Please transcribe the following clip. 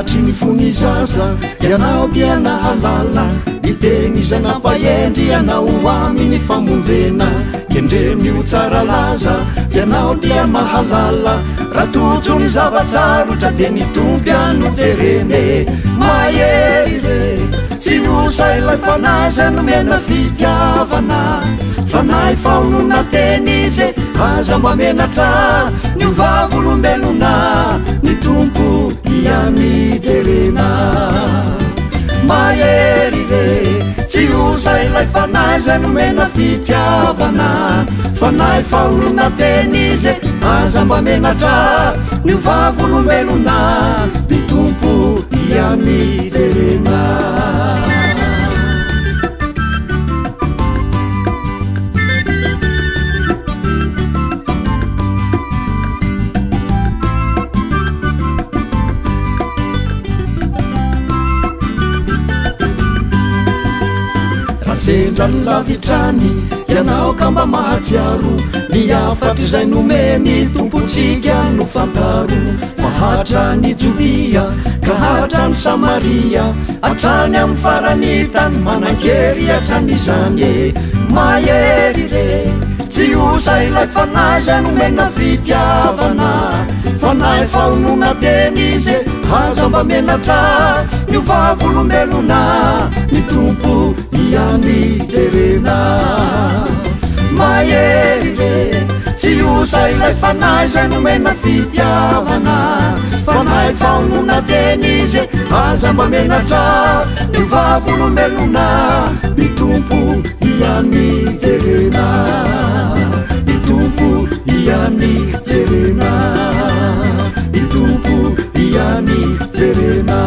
satry ny fony zaza ianao dia nahalala iteny zanampahendry ianao amin'ny famonjena kendreny ho tsara laza ianao dia mahalala raha totsony zavatsarotra dia ny tomby anojerene mahery re tsy osa ilay fanaza nomena fitiavana fanahy faonona teny izy aza mba menatra ny ovavolombelona ny tompo iamijerena mahery re tsy osa ilay fanaza nomena fitiavana fanahy faonona teny izy aza mba menatra ny ovavolombelona ny tompo iamijerena sendra ny lavitrany ianao ka mba mahatsiaro ny afatry zay nomeny tompontsika no fantaro fa hatrany Jodia ka hatrany Samaria hatrany amin'ny farany tany manankery hatrany izany mahery re tsy osa ilay fanaza nomena fitiavana fanahy faonona teny izy aza mba menatra ny ovavolombelona ny tompo iamijerena mahery re tsy osa ilay fanaza nomena fitiavana fanahy faonona teny izy aza mba menatra ny ovavolombelona ny tompo iamijerena ny tompo iamijerena ny tompo iamijerena